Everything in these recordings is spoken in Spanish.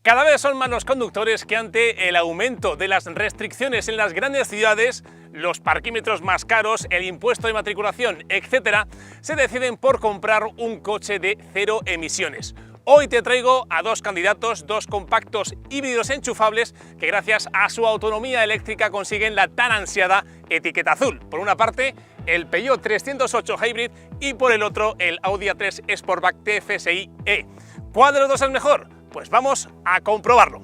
Cada vez son más los conductores que ante el aumento de las restricciones en las grandes ciudades, los parquímetros más caros, el impuesto de matriculación, etc., se deciden por comprar un coche de cero emisiones. Hoy te traigo a dos candidatos, dos compactos híbridos enchufables que gracias a su autonomía eléctrica consiguen la tan ansiada etiqueta azul. Por una parte, el Peugeot 308 Hybrid y por el otro, el Audi A3 Sportback TFSI-e. ¿Cuál de los dos es mejor? Pues vamos a comprobarlo.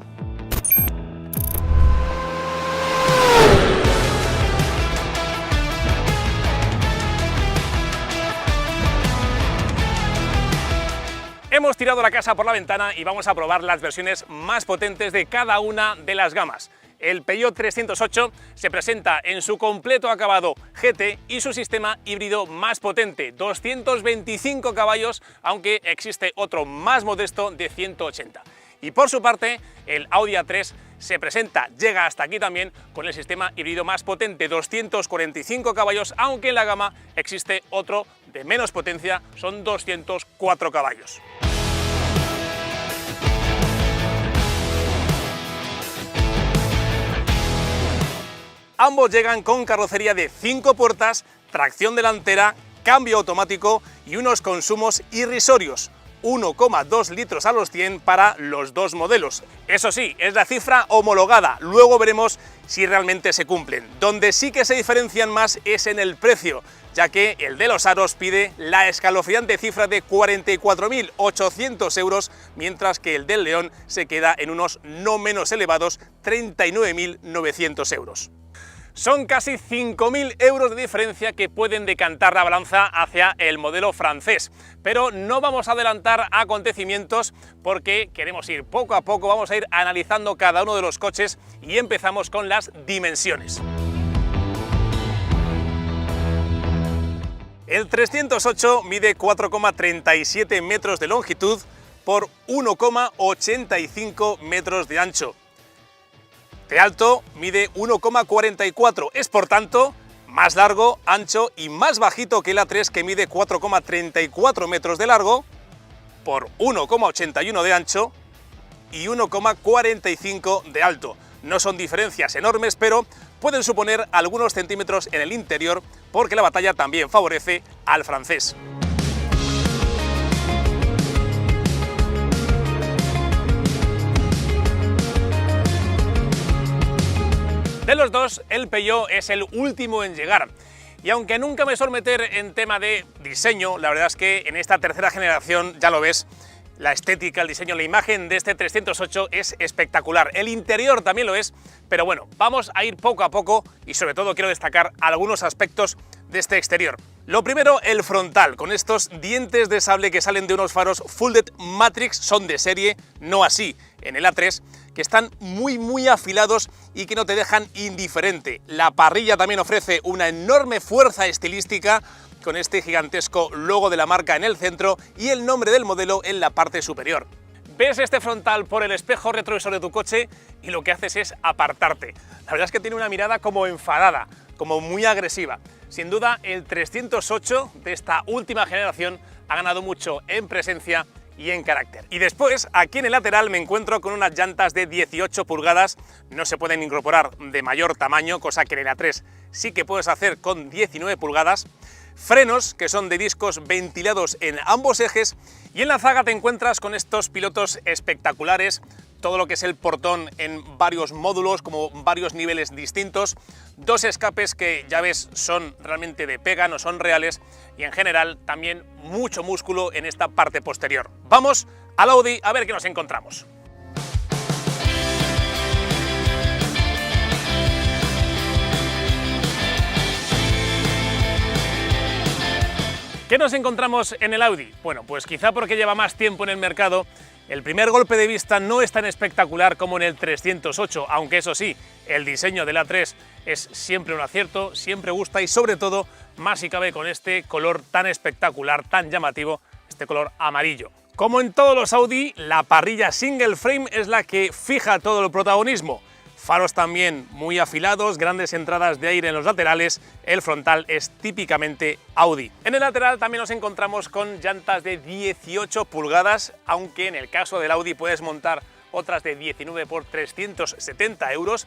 Hemos tirado la casa por la ventana y vamos a probar las versiones más potentes de cada una de las gamas. El Peugeot 308 se presenta en su completo acabado GT y su sistema híbrido más potente, 225 caballos, aunque existe otro más modesto de 180. Y por su parte, el Audi A3 se presenta, llega hasta aquí también, con el sistema híbrido más potente, 245 caballos, aunque en la gama existe otro de menos potencia, son 204 caballos. Ambos llegan con carrocería de 5 puertas, tracción delantera, cambio automático y unos consumos irrisorios, 1,2 litros a los 100 para los dos modelos. Eso sí, es la cifra homologada, luego veremos si realmente se cumplen. Donde sí que se diferencian más es en el precio, ya que el de los aros pide la escalofriante cifra de 44.800 euros, mientras que el del León se queda en unos no menos elevados 39.900 euros. Son casi 5.000 euros de diferencia que pueden decantar la balanza hacia el modelo francés, pero no vamos a adelantar acontecimientos porque queremos ir poco a poco, vamos a ir analizando cada uno de los coches y empezamos con las dimensiones. El 308 mide 4,37 metros de longitud por 1,85 metros de ancho. De alto mide 1,44, es por tanto más largo, ancho y más bajito que el A3 que mide 4,34 metros de largo por 1,81 de ancho y 1,45 de alto. No son diferencias enormes, pero pueden suponer algunos centímetros en el interior porque la batalla también favorece al francés. De los dos, el Peugeot es el último en llegar. Y aunque nunca me suelo meter en tema de diseño, la verdad es que en esta tercera generación, ya lo ves, la estética, el diseño, la imagen de este 308 es espectacular. El interior también lo es, pero bueno, vamos a ir poco a poco y sobre todo quiero destacar algunos aspectos de este exterior. Lo primero, el frontal, con estos dientes de sable que salen de unos faros Full LED Matrix, son de serie, no así en el A3, que están muy afilados y que no te dejan indiferente. La parrilla también ofrece una enorme fuerza estilística con este gigantesco logo de la marca en el centro y el nombre del modelo en la parte superior. Ves este frontal por el espejo retrovisor de tu coche y lo que haces es apartarte. La verdad es que tiene una mirada como enfadada, como muy agresiva. Sin duda, el 308 de esta última generación ha ganado mucho en presencia y en carácter. Y después, aquí en el lateral me encuentro con unas llantas de 18 pulgadas, no se pueden incorporar de mayor tamaño, cosa que en el A3 sí que puedes hacer con 19 pulgadas, frenos que son de discos ventilados en ambos ejes y en la zaga te encuentras con estos pilotos espectaculares, todo lo que es el portón en varios módulos, como varios niveles distintos, dos escapes que ya ves son realmente de pega, no son reales y en general también mucho músculo en esta parte posterior. Vamos al Audi a ver qué nos encontramos. ¿Qué nos encontramos en el Audi? Bueno, pues quizá porque lleva más tiempo en el mercado, el primer golpe de vista no es tan espectacular como en el 308, aunque eso sí, el diseño del A3 es siempre un acierto, siempre gusta y sobre todo, más si cabe con este color tan espectacular, tan llamativo, este color amarillo. Como en todos los Audi, la parrilla single frame es la que fija todo el protagonismo. Faros también muy afilados, grandes entradas de aire en los laterales, el frontal es típicamente Audi. En el lateral también nos encontramos con llantas de 18 pulgadas, aunque en el caso del Audi puedes montar otras de 19 por 370 euros.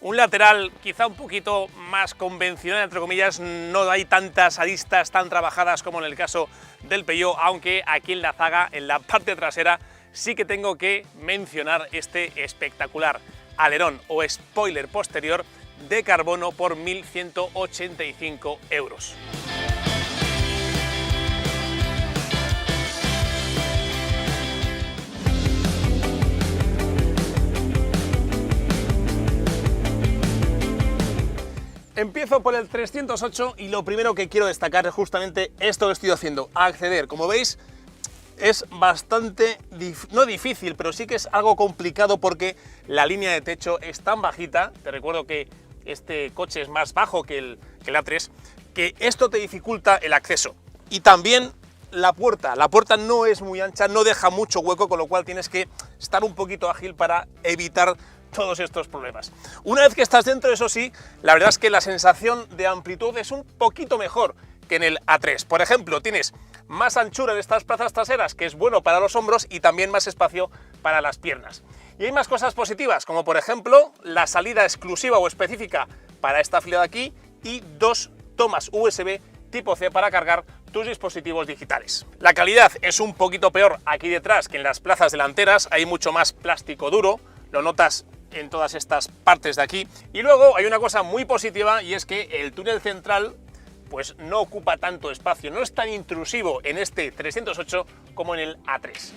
Un lateral quizá un poquito más convencional, entre comillas, no hay tantas aristas tan trabajadas como en el caso del Peugeot, aunque aquí en la zaga, en la parte trasera, sí que tengo que mencionar este espectacular alerón o spoiler posterior de carbono por 1.185 euros. Empiezo por el 308 y lo primero que quiero destacar es justamente esto que estoy haciendo, acceder. Como veis, es bastante, no difícil, pero sí que es algo complicado porque la línea de techo es tan bajita. Te recuerdo que este coche es más bajo que el A3, que esto te dificulta el acceso. Y también la puerta no es muy ancha, no deja mucho hueco, con lo cual tienes que estar un poquito ágil para evitar todos estos problemas. Una vez que estás dentro, eso sí, la verdad es que la sensación de amplitud es un poquito mejor que en el A3. Por ejemplo, tienes más anchura en estas plazas traseras, que es bueno para los hombros, y también más espacio para las piernas. Y hay más cosas positivas, como por ejemplo la salida exclusiva o específica para esta fila de aquí y 2 tomas USB tipo C para cargar tus dispositivos digitales. La calidad es un poquito peor aquí detrás que en las plazas delanteras, hay mucho más plástico duro, lo notas en todas estas partes de aquí. Y luego hay una cosa muy positiva, y es que el túnel central pues no ocupa tanto espacio, no es tan intrusivo en este 308 como en el A3.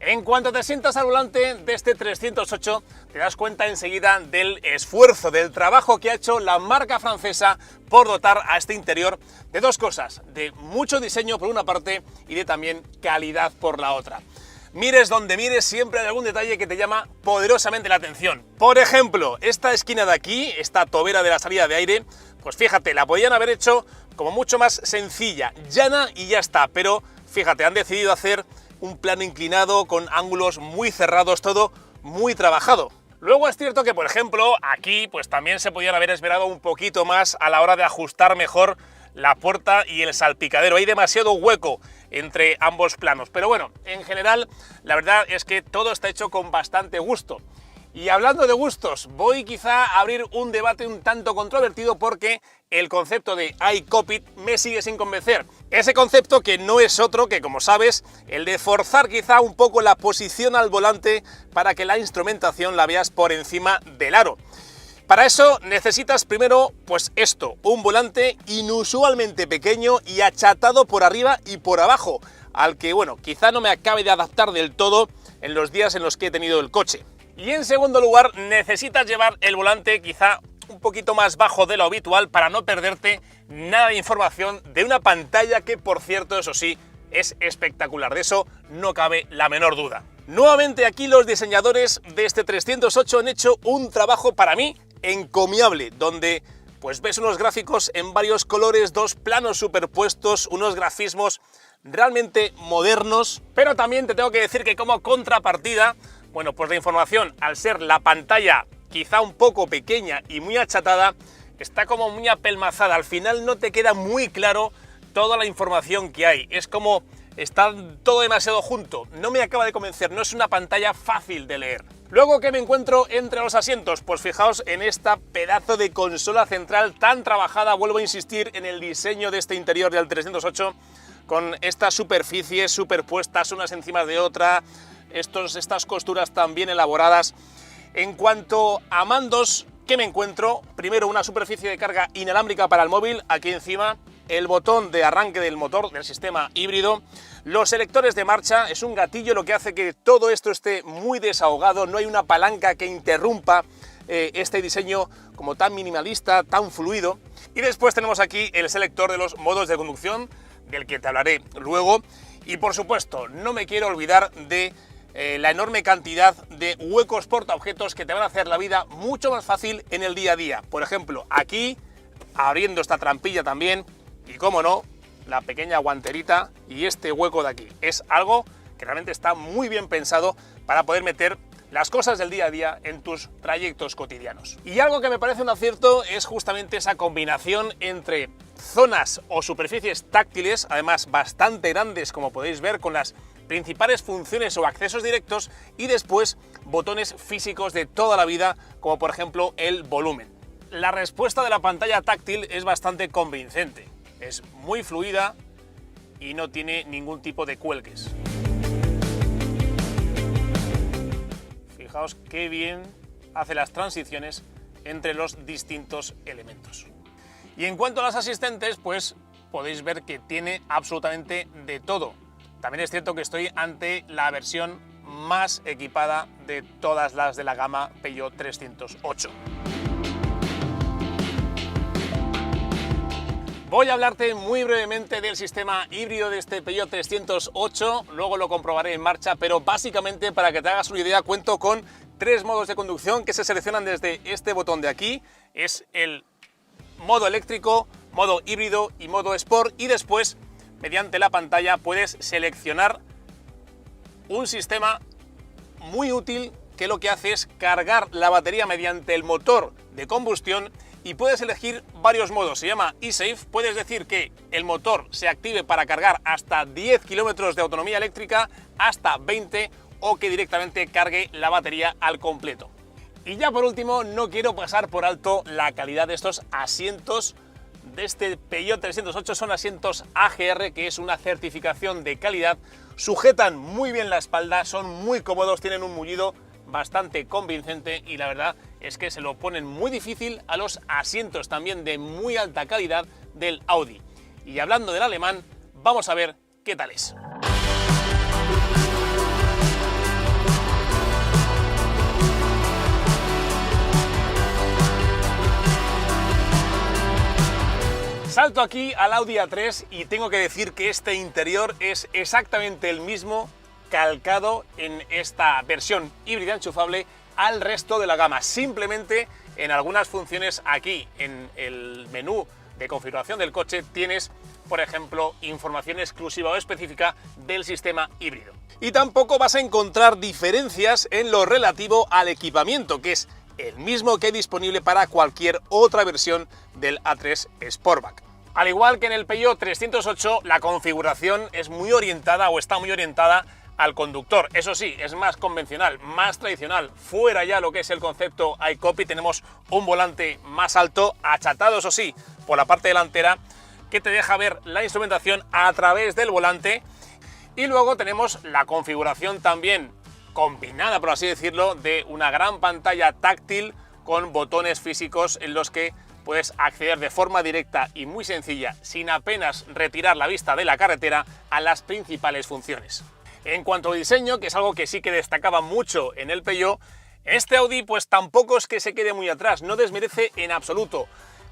En cuanto te sientas al volante de este 308, te das cuenta enseguida del esfuerzo, del trabajo que ha hecho la marca francesa por dotar a este interior de dos cosas, de mucho diseño por una parte y de también calidad por la otra. Mires donde mires, siempre hay algún detalle que te llama poderosamente la atención. Por ejemplo, esta esquina de aquí, esta tobera de la salida de aire, pues fíjate, la podían haber hecho como mucho más sencilla, llana y ya está, pero fíjate, han decidido hacer un plano inclinado con ángulos muy cerrados, todo muy trabajado. Luego es cierto que, por ejemplo, aquí pues también se podían haber esmerado un poquito más a la hora de ajustar mejor la puerta y el salpicadero. Hay demasiado hueco entre ambos planos, pero bueno, en general la verdad es que todo está hecho con bastante gusto. Y hablando de gustos, voy quizá a abrir un debate un tanto controvertido porque el concepto de iCockpit me sigue sin convencer. Ese concepto que no es otro que, como sabes, el de forzar quizá un poco la posición al volante para que la instrumentación la veas por encima del aro. Para eso necesitas primero, pues esto, un volante inusualmente pequeño y achatado por arriba y por abajo, al que, bueno, quizá no me acabe de adaptar del todo en los días en los que he tenido el coche. Y en segundo lugar, necesitas llevar el volante quizá un poquito más bajo de lo habitual para no perderte nada de información de una pantalla que, por cierto, eso sí, es espectacular. De eso no cabe la menor duda. Nuevamente aquí los diseñadores de este 308 han hecho un trabajo para mí encomiable, donde pues ves unos gráficos en varios colores, dos planos superpuestos, unos grafismos realmente modernos, pero también te tengo que decir que como contrapartida, bueno, pues la información, al ser la pantalla quizá un poco pequeña y muy achatada, está como muy apelmazada. Al final no te queda muy claro toda la información que hay. Es como está todo demasiado junto. No me acaba de convencer, no es una pantalla fácil de leer. Luego, ¿qué me encuentro entre los asientos? Pues fijaos en esta pedazo de consola central tan trabajada. Vuelvo a insistir en el diseño de este interior del 308, con estas superficies superpuestas unas encima de otra, estas costuras tan bien elaboradas. En cuanto a mandos, ¿qué me encuentro? Primero, una superficie de carga inalámbrica para el móvil, aquí encima, el botón de arranque del motor del sistema híbrido, los selectores de marcha, es un gatillo lo que hace que todo esto esté muy desahogado, no hay una palanca que interrumpa este diseño como tan minimalista, tan fluido. Y después tenemos aquí el selector de los modos de conducción, del que te hablaré luego. Y por supuesto, no me quiero olvidar de la enorme cantidad de huecos portaobjetos que te van a hacer la vida mucho más fácil en el día a día. Por ejemplo, aquí, abriendo esta trampilla también, y cómo no, la pequeña guanterita y este hueco de aquí. Es algo que realmente está muy bien pensado para poder meter las cosas del día a día en tus trayectos cotidianos. Y algo que me parece un acierto es justamente esa combinación entre zonas o superficies táctiles, además bastante grandes como podéis ver, con las principales funciones o accesos directos, y después botones físicos de toda la vida, como por ejemplo el volumen. La respuesta de la pantalla táctil es bastante convincente, es muy fluida y no tiene ningún tipo de cuelgues. Fijaos qué bien hace las transiciones entre los distintos elementos. Y en cuanto a las asistentes, pues podéis ver que tiene absolutamente de todo. También es cierto que estoy ante la versión más equipada de todas las de la gama Peugeot 308. Voy a hablarte muy brevemente del sistema híbrido de este Peugeot 308, luego lo comprobaré en marcha, pero básicamente, para que te hagas una idea, cuento con 3 modos de conducción que se seleccionan desde este botón de aquí. Es el modo eléctrico, modo híbrido y modo Sport, y después, mediante la pantalla, puedes seleccionar un sistema muy útil que lo que hace es cargar la batería mediante el motor de combustión, y puedes elegir varios modos. Se llama eSafe. Puedes decir que el motor se active para cargar hasta 10 kilómetros de autonomía eléctrica, hasta 20, o que directamente cargue la batería al completo. Y ya por último, no quiero pasar por alto la calidad de estos asientos de este Peugeot 308. Son asientos AGR, que es una certificación de calidad. Sujetan muy bien la espalda, son muy cómodos, tienen un mullido bastante convincente, y la verdad es que se lo ponen muy difícil a los asientos también de muy alta calidad del Audi. Y hablando del alemán, vamos a ver qué tal es. Salto aquí al Audi A3 y tengo que decir que este interior es exactamente el mismo, calcado en esta versión híbrida enchufable al resto de la gama. Simplemente en algunas funciones aquí en el menú de configuración del coche tienes, por ejemplo, información exclusiva o específica del sistema híbrido. Y tampoco vas a encontrar diferencias en lo relativo al equipamiento, que es el mismo que hay disponible para cualquier otra versión del A3 Sportback. Al igual que en el Peugeot 308, la configuración es muy orientada, o está muy orientada, al conductor. Eso sí, es más convencional, más tradicional. Fuera ya lo que es el concepto iCockpit, tenemos un volante más alto, achatado, eso sí, por la parte delantera, que te deja ver la instrumentación a través del volante. Y luego tenemos la configuración también combinada, por así decirlo, de una gran pantalla táctil con botones físicos en los que puedes acceder de forma directa y muy sencilla, sin apenas retirar la vista de la carretera, a las principales funciones. En cuanto al diseño, que es algo que sí que destacaba mucho en el Peugeot, este Audi pues tampoco es que se quede muy atrás, no desmerece en absoluto.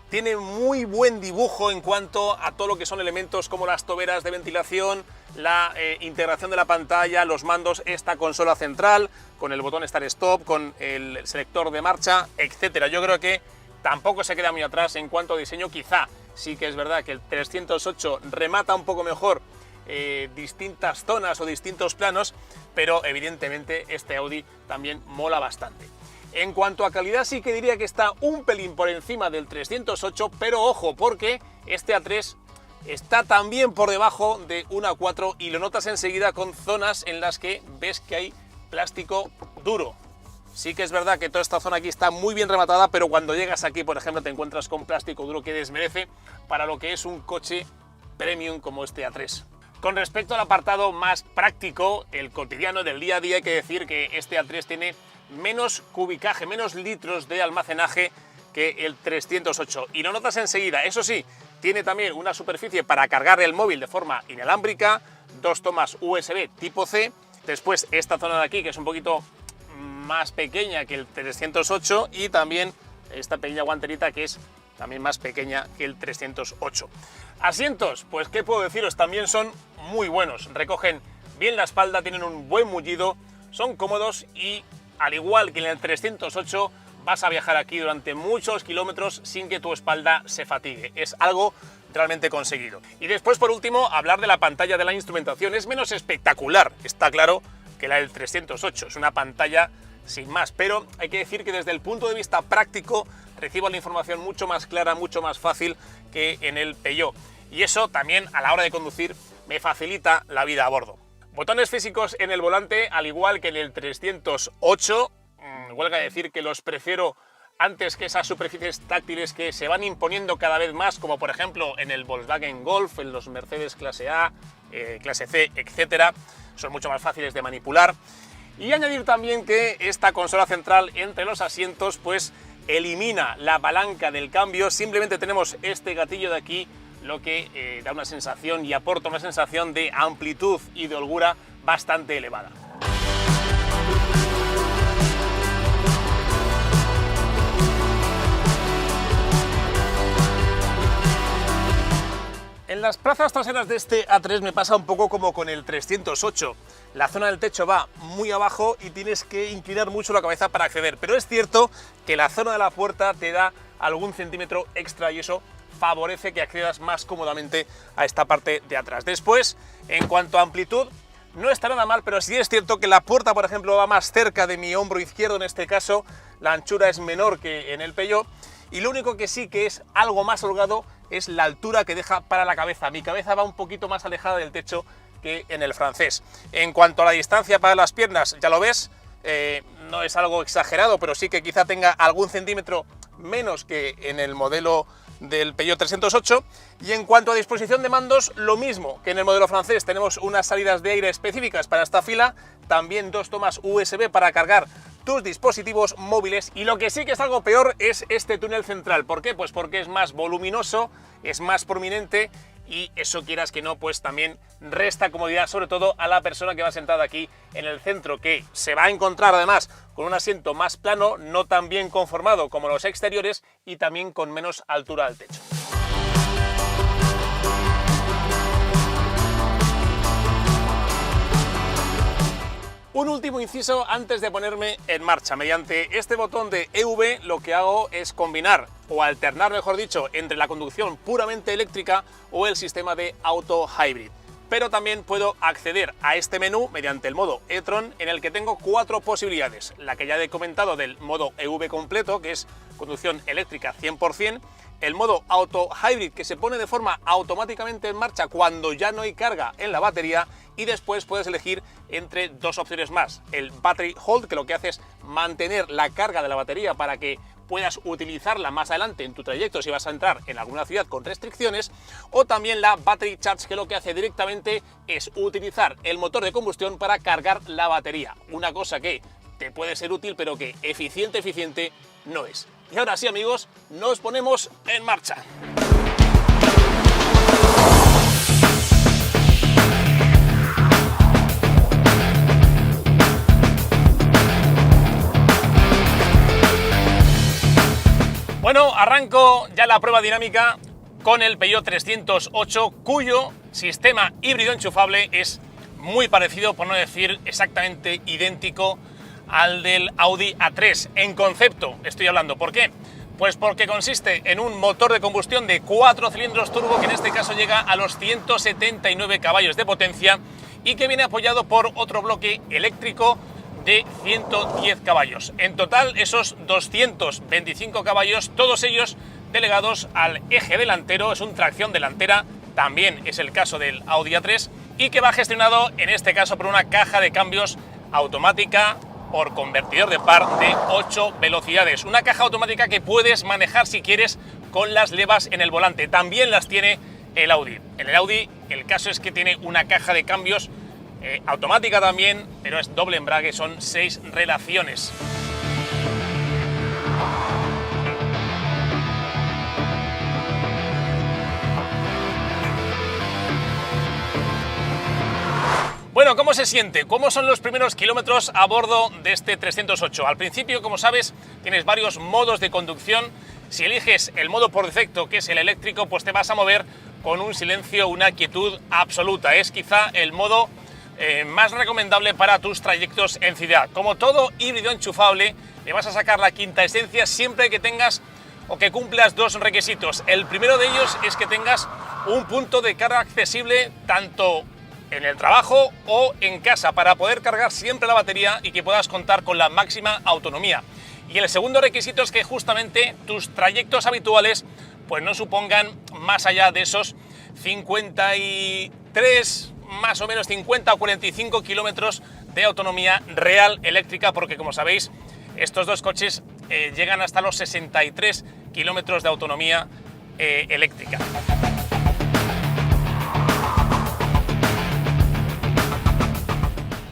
Tiene muy buen dibujo en cuanto a todo lo que son elementos como las toberas de ventilación, la integración de la pantalla, los mandos, esta consola central, con el botón Start Stop, con el selector de marcha, etc. Yo creo que tampoco se queda muy atrás en cuanto a diseño. Quizá sí que es verdad que el 308 remata un poco mejor distintas zonas o distintos planos, pero evidentemente este Audi también mola bastante. En cuanto a calidad, sí que diría que está un pelín por encima del 308, pero ojo, porque este A3 está también por debajo de un A4, y lo notas enseguida con zonas en las que ves que hay plástico duro. Sí que es verdad que toda esta zona aquí está muy bien rematada, pero cuando llegas aquí, por ejemplo, te encuentras con plástico duro que desmerece para lo que es un coche premium como este A3. Con respecto al apartado más práctico, el cotidiano del día a día, hay que decir que este A3 tiene menos cubicaje, menos litros de almacenaje que el 308, y lo notas enseguida. Eso sí, tiene también una superficie para cargar el móvil de forma inalámbrica, 2 tomas USB tipo C, después esta zona de aquí, que es un poquito más pequeña que el 308, y también esta pequeña guanterita que es también más pequeña que el 308. Asientos, pues qué puedo deciros, también son muy buenos, recogen bien la espalda, tienen un buen mullido, son cómodos, y al igual que en el 308 vas a viajar aquí durante muchos kilómetros sin que tu espalda se fatigue. Es algo realmente conseguido. Y después, por último, hablar de la pantalla de la instrumentación. Es menos espectacular, está claro, que la del 308. Es una pantalla sin más, pero hay que decir que desde el punto de vista práctico recibo la información mucho más clara, mucho más fácil que en el Peugeot, y eso también a la hora de conducir me facilita la vida a bordo. Botones físicos en el volante, al igual que en el 308, huelga decir que los prefiero antes que esas superficies táctiles que se van imponiendo cada vez más, como por ejemplo en el Volkswagen Golf, en los Mercedes clase A, clase C, etcétera. Son mucho más fáciles de manipular. Y añadir también que esta consola central entre los asientos pues elimina la palanca del cambio, simplemente tenemos este gatillo de aquí, lo que da una sensación y aporta una sensación de amplitud y de holgura bastante elevada. En las plazas traseras de este A3 me pasa un poco como con el 308. La zona del techo va muy abajo y tienes que inclinar mucho la cabeza para acceder, pero es cierto que la zona de la puerta te da algún centímetro extra y eso favorece que accedas más cómodamente a esta parte de atrás. Después, en cuanto a amplitud, no está nada mal, pero sí es cierto que la puerta, por ejemplo, va más cerca de mi hombro izquierdo en este caso, la anchura es menor que en el Peugeot, y lo único que sí que es algo más holgado es la altura que deja para la cabeza. Mi cabeza va un poquito más alejada del techo que en el francés. En cuanto a la distancia para las piernas, ya lo ves, no es algo exagerado, pero sí que quizá tenga algún centímetro menos que en el modelo del Peugeot 308. Y en cuanto a disposición de mandos, lo mismo que en el modelo francés. Tenemos unas salidas de aire específicas para esta fila, también dos tomas USB para cargar tus dispositivos móviles, y lo que sí que es algo peor es este túnel central. ¿Por qué? Pues porque es más voluminoso, es más prominente, y eso, quieras que no, pues también resta comodidad, sobre todo a la persona que va sentada aquí en el centro, que se va a encontrar además con un asiento más plano, no tan bien conformado como los exteriores y también con menos altura al techo. Un último inciso antes de ponerme en marcha. Mediante este botón de EV lo que hago es combinar, o alternar mejor dicho, entre la conducción puramente eléctrica o el sistema de Auto Hybrid. Pero también puedo acceder a este menú mediante el modo e-tron, en el que tengo 4 posibilidades. La que ya he comentado del modo EV completo, que es conducción eléctrica 100%, el modo Auto Hybrid, que se pone de forma automáticamente en marcha cuando ya no hay carga en la batería, y después puedes elegir entre dos opciones más: el Battery Hold, que lo que hace es mantener la carga de la batería para que puedas utilizarla más adelante en tu trayecto si vas a entrar en alguna ciudad con restricciones, o también la Battery Charge, que lo que hace directamente es utilizar el motor de combustión para cargar la batería, una cosa que te puede ser útil pero que eficiente no es. Y ahora sí, amigos, nos ponemos en marcha. Bueno, arranco ya la prueba dinámica con el Peugeot 308, cuyo sistema híbrido enchufable es muy parecido, por no decir exactamente idéntico, al del Audi A3 en concepto, estoy hablando. ¿Por qué? Pues porque consiste en un motor de combustión de 4 cilindros turbo, que en este caso llega a los 179 caballos de potencia y que viene apoyado por otro bloque eléctrico de 110 caballos. En total, esos 225 caballos, todos ellos delegados al eje delantero. Es un tracción delantera, también es el caso del Audi A3, y que va gestionado en este caso por una caja de cambios automática por convertidor de par de 8 velocidades. Una caja automática que puedes manejar si quieres con las levas en el volante. También las tiene el Audi. En el Audi el caso es que tiene una caja de cambios automática también, pero es doble embrague, son 6 relaciones. Bueno, ¿cómo se siente? ¿Cómo son los primeros kilómetros a bordo de este 308? Al principio, como sabes, tienes varios modos de conducción. Si eliges el modo por defecto, que es el eléctrico, pues te vas a mover con un silencio, una quietud absoluta. Es quizá el modo más recomendable para tus trayectos en ciudad. Como todo híbrido enchufable, le vas a sacar la quinta esencia siempre que tengas o que cumplas dos requisitos. El primero de ellos es que tengas un punto de carga accesible tanto en el trabajo o en casa para poder cargar siempre la batería y que puedas contar con la máxima autonomía. Y el segundo requisito es que justamente tus trayectos habituales pues no supongan más allá de esos 53, más o menos 50 o 45 kilómetros de autonomía real eléctrica, porque como sabéis, estos dos coches llegan hasta los 63 kilómetros de autonomía eléctrica.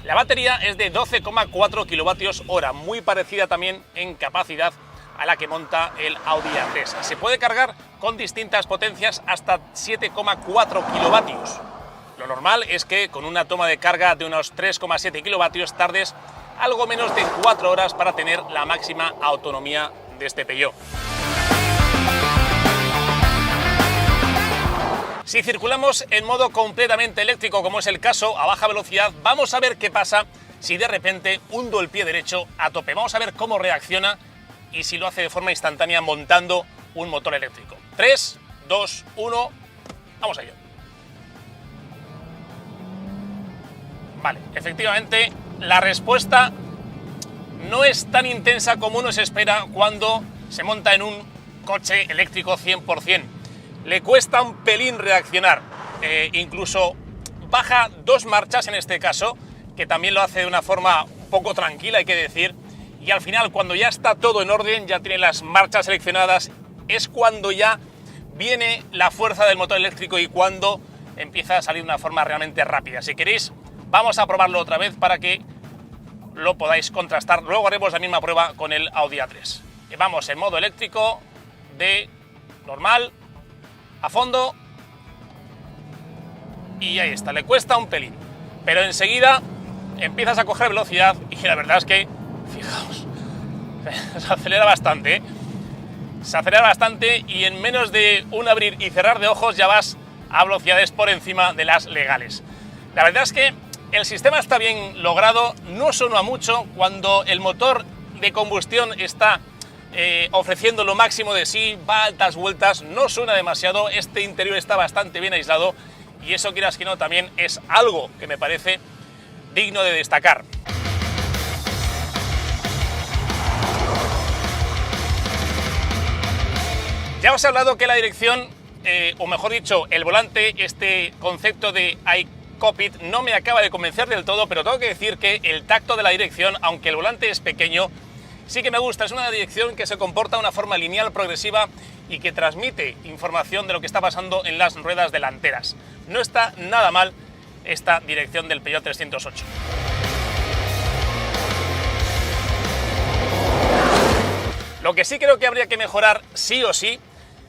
La batería es de 12,4 kilovatios hora, muy parecida también en capacidad a la que monta el Audi A3. Se puede cargar con distintas potencias hasta 7,4 kilovatios. Lo normal es que con una toma de carga de unos 3,7 kilovatios tardes algo menos de 4 horas para tener la máxima autonomía de este Peugeot. Si circulamos en modo completamente eléctrico, como es el caso, a baja velocidad, vamos a ver qué pasa si de repente hundo el pie derecho a tope. Vamos a ver cómo reacciona y si lo hace de forma instantánea montando un motor eléctrico. 3, 2, 1, vamos a ello. Vale, efectivamente, la respuesta no es tan intensa como uno se espera cuando se monta en un coche eléctrico 100%. Le cuesta un pelín reaccionar, incluso baja 2 marchas en este caso, que también lo hace de una forma un poco tranquila, hay que decir, y al final cuando ya está todo en orden, ya tiene las marchas seleccionadas, es cuando ya viene la fuerza del motor eléctrico y cuando empieza a salir de una forma realmente rápida. Si queréis, vamos a probarlo otra vez para que lo podáis contrastar. Luego haremos la misma prueba con el Audi A3. Vamos en modo eléctrico de normal, a fondo, y ahí está, le cuesta un pelín, pero enseguida empiezas a coger velocidad y la verdad es que, fijaos, se acelera bastante, ¿eh? Se acelera bastante y en menos de un abrir y cerrar de ojos ya vas a velocidades por encima de las legales. La verdad es que el sistema está bien logrado, no suena mucho cuando el motor de combustión está ofreciendo lo máximo de sí, va a altas vueltas, no suena demasiado, este interior está bastante bien aislado y eso, quieras que no, también es algo que me parece digno de destacar. Ya os he hablado que la dirección, o mejor dicho, el volante, este concepto de iCockpit no me acaba de convencer del todo, pero tengo que decir que el tacto de la dirección, aunque el volante es pequeño, sí que me gusta. Es una dirección que se comporta de una forma lineal, progresiva y que transmite información de lo que está pasando en las ruedas delanteras. No está nada mal esta dirección del Peugeot 308. Lo que sí creo que habría que mejorar sí o sí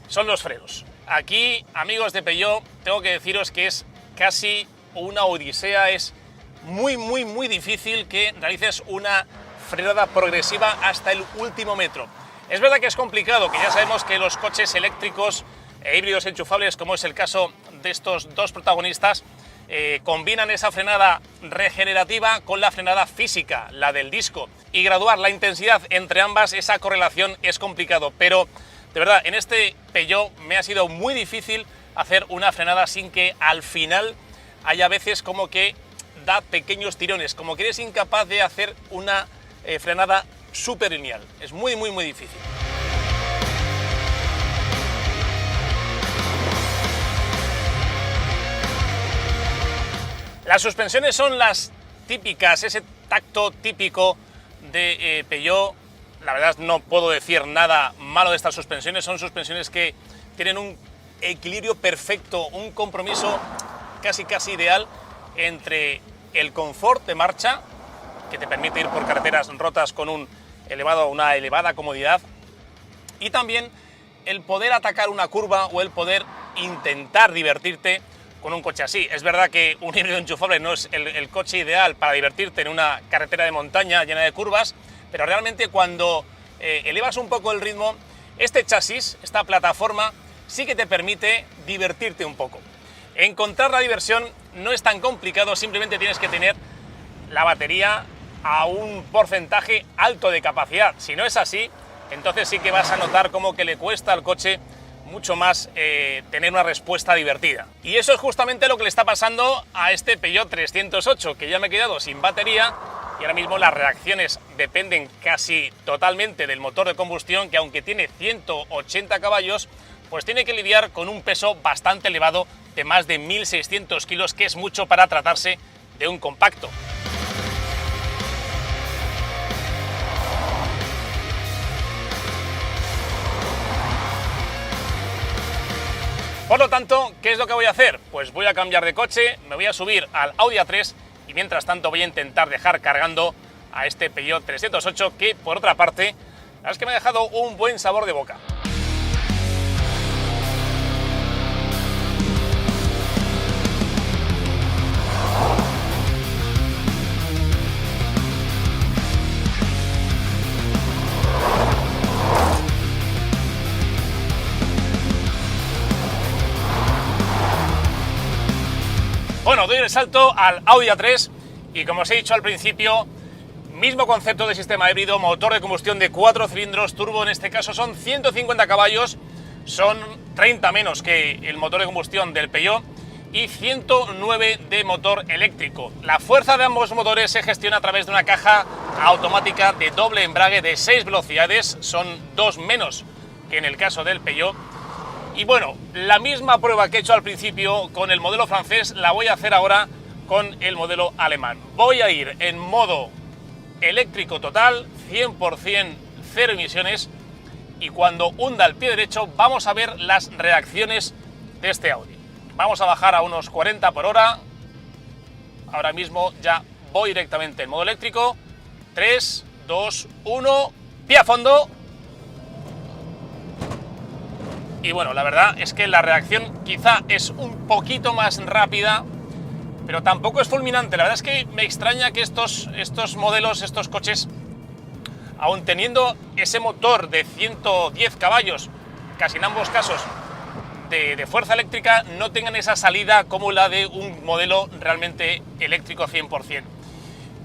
son los frenos. Aquí, amigos de Peugeot, tengo que deciros que es casi una odisea, es muy difícil que realices una frenada progresiva hasta el último metro. Es verdad que es complicado, que ya sabemos que los coches eléctricos e híbridos enchufables, como es el caso de estos dos protagonistas, combinan esa frenada regenerativa con la frenada física, la del disco, y graduar la intensidad entre ambas, esa correlación es complicado, pero de verdad, en este Peugeot me ha sido muy difícil hacer una frenada sin que al final haya veces como que da pequeños tirones, como que eres incapaz de hacer una frenada súper lineal. Es muy difícil. Las suspensiones son las típicas, ese tacto típico de Peugeot. La verdad no puedo decir nada malo de estas suspensiones, son suspensiones que tienen un equilibrio perfecto, un compromiso casi ideal entre el confort de marcha, que te permite ir por carreteras rotas con una elevada comodidad, y también el poder atacar una curva o el poder intentar divertirte con un coche así. Es verdad que un híbrido enchufable no es el coche ideal para divertirte en una carretera de montaña llena de curvas, pero realmente cuando elevas un poco el ritmo, este chasis, esta plataforma, sí que te permite divertirte un poco. Encontrar la diversión no es tan complicado, simplemente tienes que tener la batería a un porcentaje alto de capacidad. Si no es así, entonces sí que vas a notar como que le cuesta al coche mucho más tener una respuesta divertida. Y eso es justamente lo que le está pasando a este Peugeot 308, que ya me he quedado sin batería y ahora mismo las reacciones dependen casi totalmente del motor de combustión, que aunque tiene 180 caballos, pues tiene que lidiar con un peso bastante elevado de más de 1.600 kilos, que es mucho para tratarse de un compacto. Por lo tanto, ¿qué es lo que voy a hacer? Pues voy a cambiar de coche, me voy a subir al Audi A3 y mientras tanto voy a intentar dejar cargando a este Peugeot 308, que por otra parte, la verdad es que me ha dejado un buen sabor de boca. Bueno, doy el salto al Audi A3 y como os he dicho al principio, mismo concepto de sistema híbrido, motor de combustión de 4 cilindros, turbo, en este caso son 150 caballos, son 30 menos que el motor de combustión del Peugeot y 109 de motor eléctrico. La fuerza de ambos motores se gestiona a través de una caja automática de doble embrague de 6 velocidades, son 2 menos que en el caso del Peugeot. Y bueno, la misma prueba que he hecho al principio con el modelo francés la voy a hacer ahora con el modelo alemán. Voy a ir en modo eléctrico total, 100% cero emisiones, y cuando hunda el pie derecho vamos a ver las reacciones de este Audi. Vamos a bajar a unos 40 por hora. Ahora mismo ya voy directamente en modo eléctrico. 3, 2, 1, pie a fondo. Y bueno, la verdad es que la reacción quizá es un poquito más rápida, pero tampoco es fulminante. La verdad es que me extraña que estos modelos, estos coches, aun teniendo ese motor de 110 caballos, casi en ambos casos, de fuerza eléctrica, no tengan esa salida como la de un modelo realmente eléctrico 100%.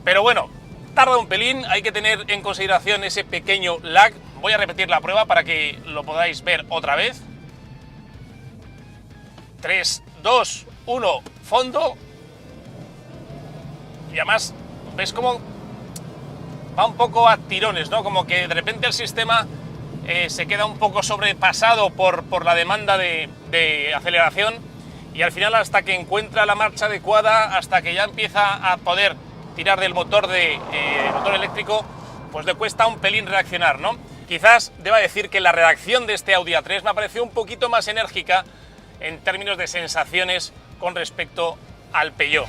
Pero bueno, tarda un pelín, hay que tener en consideración ese pequeño lag. Voy a repetir la prueba para que lo podáis ver otra vez. 3, 2, 1, fondo. Y además, ves cómo va un poco a tirones, ¿no? Como que de repente el sistema se queda un poco sobrepasado por la demanda de aceleración y al final, hasta que encuentra la marcha adecuada, hasta que ya empieza a poder tirar del motor motor eléctrico, pues le cuesta un pelín reaccionar, ¿no? Quizás deba decir que la reacción de este Audi A3 me ha parecido un poquito más enérgica en términos de sensaciones con respecto al Peugeot.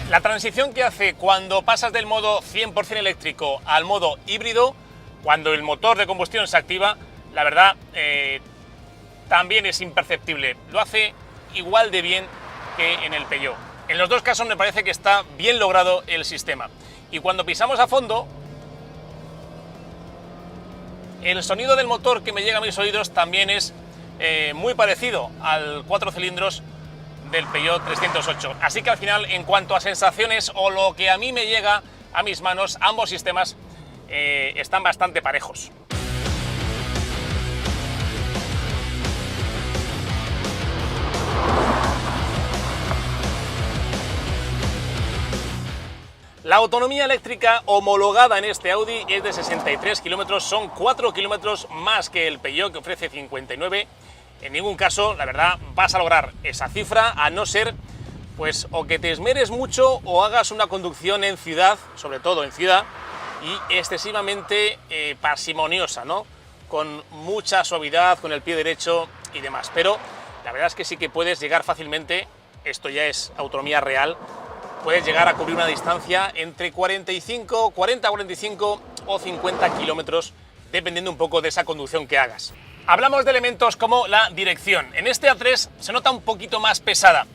La transición que hace cuando pasas del modo 100% eléctrico al modo híbrido, cuando el motor de combustión se activa, la verdad también es imperceptible. Lo hace igual de bien que en el Peugeot. En los dos casos me parece que está bien logrado el sistema. Y cuando pisamos a fondo, el sonido del motor que me llega a mis oídos también es muy parecido al 4 cilindros del Peugeot 308. Así que al final, en cuanto a sensaciones o lo que a mí me llega a mis manos, ambos sistemas están bastante parejos. La autonomía eléctrica homologada en este Audi es de 63 kilómetros, son 4 kilómetros más que el Peugeot, que ofrece 59. En ningún caso, la verdad, vas a lograr esa cifra, a no ser, pues, o que te esmeres mucho o hagas una conducción en ciudad, sobre todo en ciudad, y excesivamente parsimoniosa, ¿no? Con mucha suavidad, con el pie derecho y demás. Pero la verdad es que sí que puedes llegar fácilmente, esto ya es autonomía real, puedes llegar a cubrir una distancia entre 40, 45 o 50 kilómetros, dependiendo un poco de esa conducción que hagas. Hablamos de elementos como la dirección. En este A3 se nota un poquito más pesada.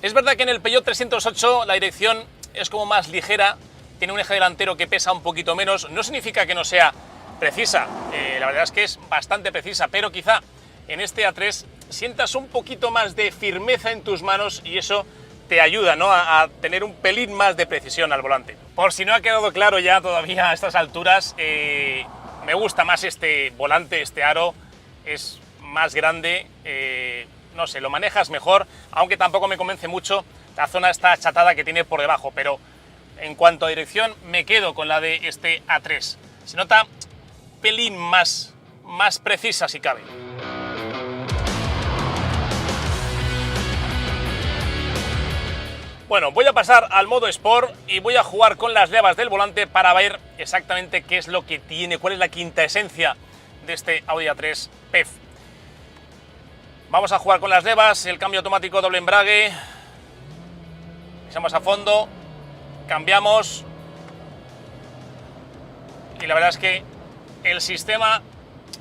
Es verdad que en el Peugeot 308 la dirección es como más ligera, tiene un eje delantero que pesa un poquito menos. No significa que no sea precisa, la verdad es que es bastante precisa, pero quizá en este A3 sientas un poquito más de firmeza en tus manos y eso te ayuda, ¿no?, a tener un pelín más de precisión al volante. Por si no ha quedado claro ya todavía a estas alturas, me gusta más este volante, este aro, es más grande, no sé, lo manejas mejor, aunque tampoco me convence mucho la zona esta achatada que tiene por debajo, pero en cuanto a dirección me quedo con la de este A3. Se nota un pelín más precisa si cabe. Bueno, voy a pasar al modo Sport y voy a jugar con las levas del volante para ver exactamente qué es lo que tiene, cuál es la quinta esencia de este Audi A3 PEF. Vamos a jugar con las levas, el cambio automático doble embrague, pisamos a fondo, cambiamos y la verdad es que el sistema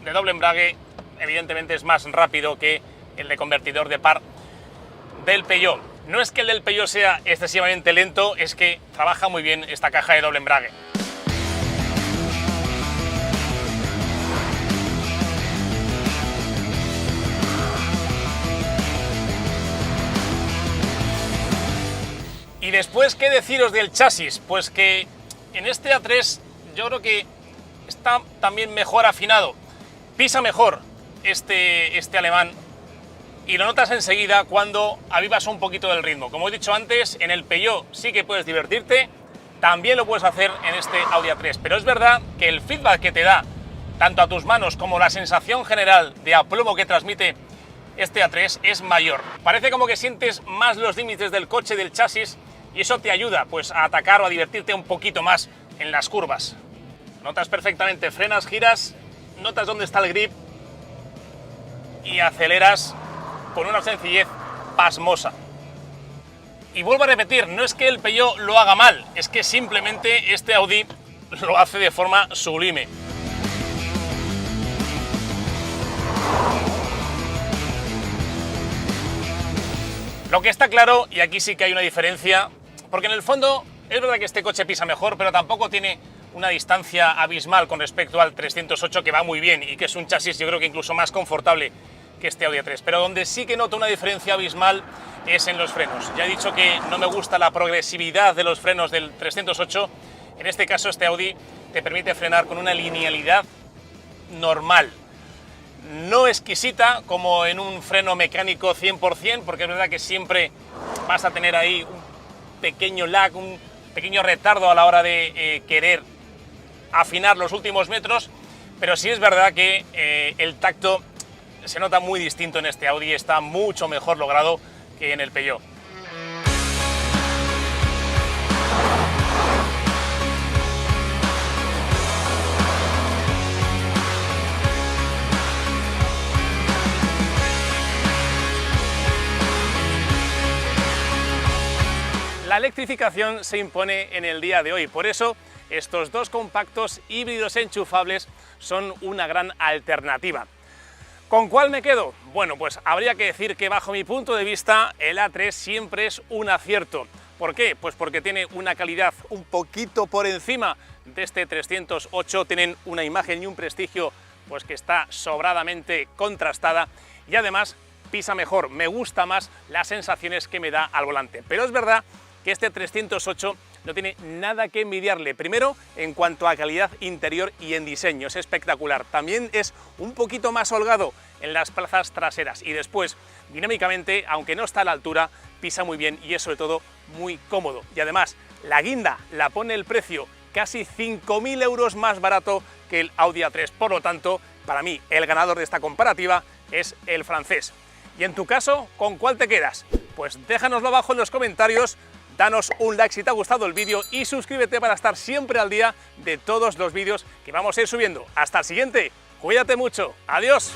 de doble embrague evidentemente es más rápido que el de convertidor de par del Peugeot. No es que el del Peugeot sea excesivamente lento, es que trabaja muy bien esta caja de doble embrague. Y después, ¿qué deciros del chasis? Pues que en este A3 yo creo que está también mejor afinado, pisa mejor este alemán y lo notas enseguida cuando avivas un poquito del ritmo. Como he dicho antes, en el Peugeot sí que puedes divertirte, también lo puedes hacer en este Audi A3, pero es verdad que el feedback que te da tanto a tus manos como la sensación general de aplomo que transmite este A3 es mayor. Parece como que sientes más los límites del coche, del chasis, y eso te ayuda pues a atacar o a divertirte un poquito más en las curvas. Notas perfectamente, frenas, giras, notas dónde está el grip y aceleras con una sencillez pasmosa. Y vuelvo a repetir, no es que el Peugeot lo haga mal, es que simplemente este Audi lo hace de forma sublime. Lo que está claro, y aquí sí que hay una diferencia, porque en el fondo es verdad que este coche pisa mejor, pero tampoco tiene una distancia abismal con respecto al 308, que va muy bien y que es un chasis yo creo que incluso más confortable que este Audi A3, pero donde sí que noto una diferencia abismal es en los frenos. Ya he dicho que no me gusta la progresividad de los frenos del 308, en este caso este Audi te permite frenar con una linealidad normal, no exquisita como en un freno mecánico 100%, porque es verdad que siempre vas a tener ahí un pequeño lag, un pequeño retardo a la hora de querer afinar los últimos metros, pero sí es verdad que el tacto se nota muy distinto en este Audi, está mucho mejor logrado que en el Peugeot. La electrificación se impone en el día de hoy, por eso estos dos compactos híbridos enchufables son una gran alternativa. ¿Con cuál me quedo? Bueno, pues habría que decir que bajo mi punto de vista el A3 siempre es un acierto. ¿Por qué? Pues porque tiene una calidad un poquito por encima de este 308, tienen una imagen y un prestigio pues que está sobradamente contrastada y además pisa mejor, me gusta más las sensaciones que me da al volante. Pero es verdad que este 308 no tiene nada que envidiarle. Primero, en cuanto a calidad interior y en diseño, es espectacular. También es un poquito más holgado en las plazas traseras y después, dinámicamente, aunque no está a la altura, pisa muy bien y es sobre todo muy cómodo. Y además, la guinda la pone el precio casi 5.000 euros más barato que el Audi A3. Por lo tanto, para mí, el ganador de esta comparativa es el francés. Y en tu caso, ¿con cuál te quedas? Pues déjanoslo abajo en los comentarios. Danos un like si te ha gustado el vídeo y suscríbete para estar siempre al día de todos los vídeos que vamos a ir subiendo. Hasta el siguiente, cuídate mucho, adiós.